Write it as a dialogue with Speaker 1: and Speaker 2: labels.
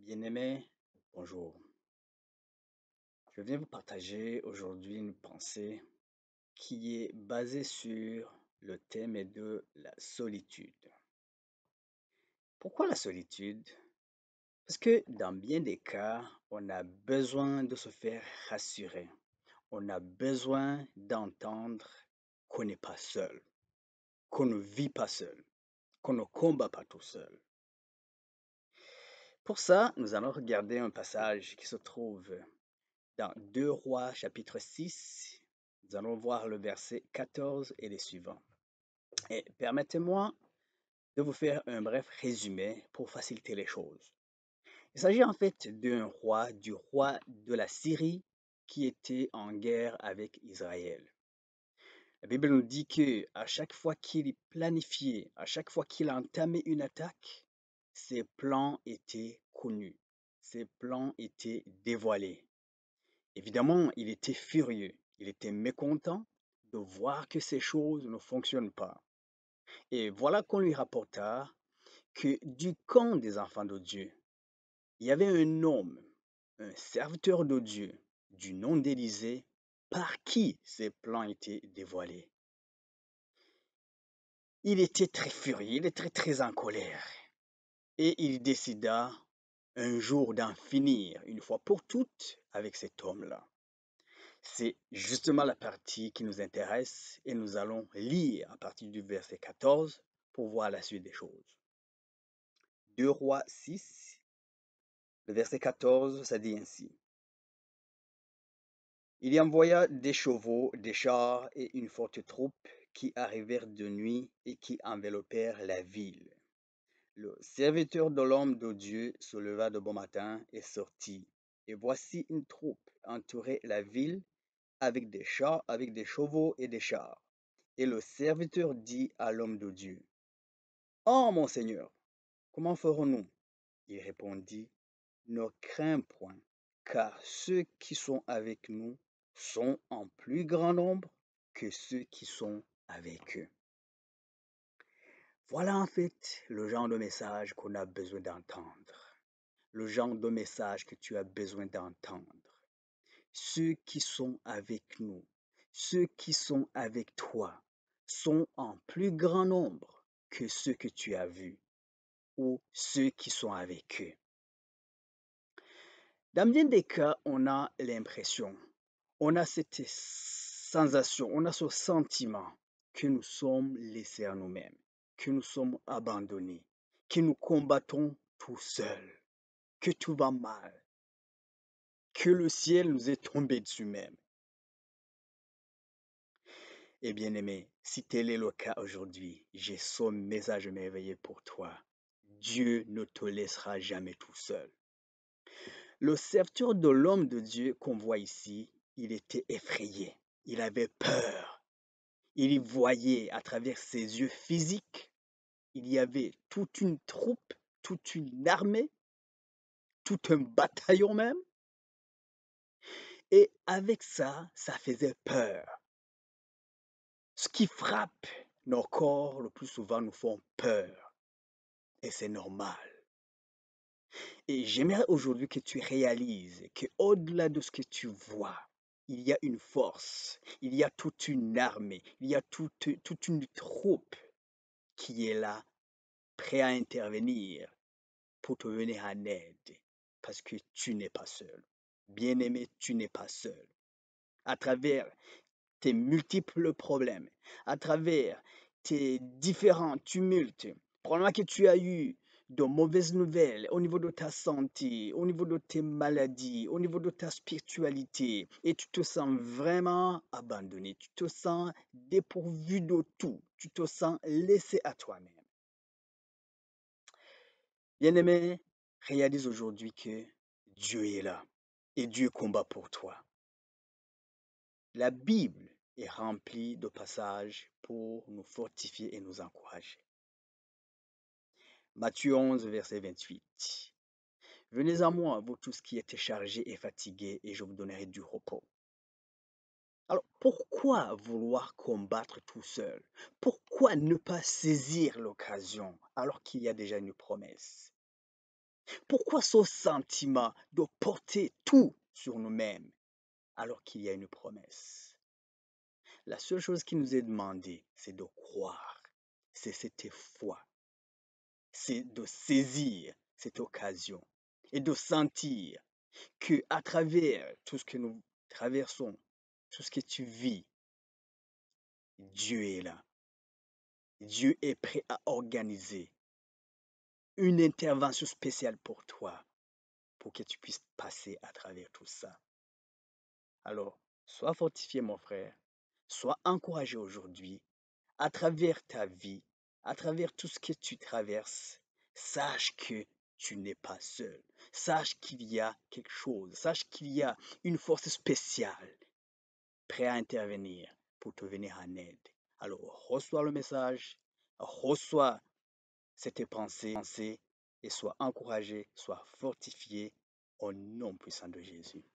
Speaker 1: Bien-aimés, bonjour. Je viens vous partager aujourd'hui une pensée qui est basée sur le thème de la solitude. Pourquoi la solitude? Parce que dans bien des cas, on a besoin de se faire rassurer. On a besoin d'entendre qu'on n'est pas seul, qu'on ne vit pas seul, qu'on ne combat pas tout seul. Pour ça, nous allons regarder un passage qui se trouve dans 2 Rois chapitre 6, nous allons voir le verset 14 et les suivants. Et permettez-moi de vous faire un bref résumé pour faciliter les choses. Il s'agit en fait d'un roi, du roi de la Syrie qui était en guerre avec Israël. La Bible nous dit que à chaque fois qu'il planifiait, à chaque fois qu'il entamait une attaque, ses plans étaient connus, ses plans étaient dévoilés. Évidemment, il était furieux, il était mécontent de voir que ces choses ne fonctionnent pas. Et voilà qu'on lui rapporta que du camp des enfants de Dieu, il y avait un homme, un serviteur de Dieu, du nom d'Élisée, par qui ces plans étaient dévoilés. Il était très furieux, il était très en colère, et il décida un jour d'en finir une fois pour toutes avec cet homme-là. C'est justement la partie qui nous intéresse et nous allons lire à partir du verset 14 pour voir la suite des choses. 2 Rois 6, le verset 14, ça dit ainsi. Il y envoya des chevaux, des chars et une forte troupe qui arrivèrent de nuit et qui enveloppèrent la ville. Le serviteur de l'homme de Dieu se leva de bon matin et sortit. Et voici une troupe entourait la ville avec des chars, avec des chevaux et des chars. Et le serviteur dit à l'homme de Dieu, oh mon Seigneur, comment ferons-nous? Il répondit, ne crains point, car ceux qui sont avec nous sont en plus grand nombre que ceux qui sont avec eux. Voilà en fait le genre de message qu'on a besoin d'entendre, le genre de message que tu as besoin d'entendre. Ceux qui sont avec nous, ceux qui sont avec toi, sont en plus grand nombre que ceux que tu as vus ou ceux qui sont avec eux. Dans bien des cas, on a l'impression, on a cette sensation, on a ce sentiment que nous sommes laissés à nous-mêmes, que nous sommes abandonnés, que nous combattons tout seuls, que tout va mal, que le ciel nous est tombé dessus même. Eh bien aimé, si tel est le cas aujourd'hui, j'ai ce message merveilleux pour toi. Dieu ne te laissera jamais tout seul. Le serviteur de l'homme de Dieu qu'on voit ici, il était effrayé, il avait peur. Il y voyait à travers ses yeux physiques, il y avait toute une troupe, toute une armée, tout un bataillon même. Et avec ça, ça faisait peur. Ce qui frappe nos corps le plus souvent nous font peur. Et c'est normal. Et j'aimerais aujourd'hui que tu réalises qu'au-delà de ce que tu vois, il y a une force, il y a toute une armée, il y a toute une troupe qui est là, prêt à intervenir pour te venir en aide. Parce que tu n'es pas seul. Bien-aimé, tu n'es pas seul. À travers tes multiples problèmes, à travers tes différents tumultes, probablement que tu as eu de mauvaises nouvelles au niveau de ta santé, au niveau de tes maladies, au niveau de ta spiritualité, et tu te sens vraiment abandonné, tu te sens dépourvu de tout, tu te sens laissé à toi-même. Bien-aimé, réalise aujourd'hui que Dieu est là et Dieu combat pour toi. La Bible est remplie de passages pour nous fortifier et nous encourager. Matthieu 11, verset 28. Venez à moi, vous tous qui êtes chargés et fatigués, et je vous donnerai du repos. Alors, pourquoi vouloir combattre tout seul? Pourquoi ne pas saisir l'occasion alors qu'il y a déjà une promesse? Pourquoi ce sentiment de porter tout sur nous-mêmes alors qu'il y a une promesse? La seule chose qui nous est demandée, c'est de croire. C'est cette foi. C'est de saisir cette occasion et de sentir que à travers tout ce que nous traversons, tout ce que tu vis, Dieu est là. Dieu est prêt à organiser une intervention spéciale pour toi, pour que tu puisses passer à travers tout ça. Alors, sois fortifié, mon frère. Sois encouragé aujourd'hui, à travers ta vie, à travers tout ce que tu traverses. Sache que tu n'es pas seul. Sache qu'il y a quelque chose. Sache qu'il y a une force spéciale prête à intervenir pour te venir en aide. Alors, reçois le message, reçois cette pensée et sois encouragé, sois fortifié au nom puissant de Jésus.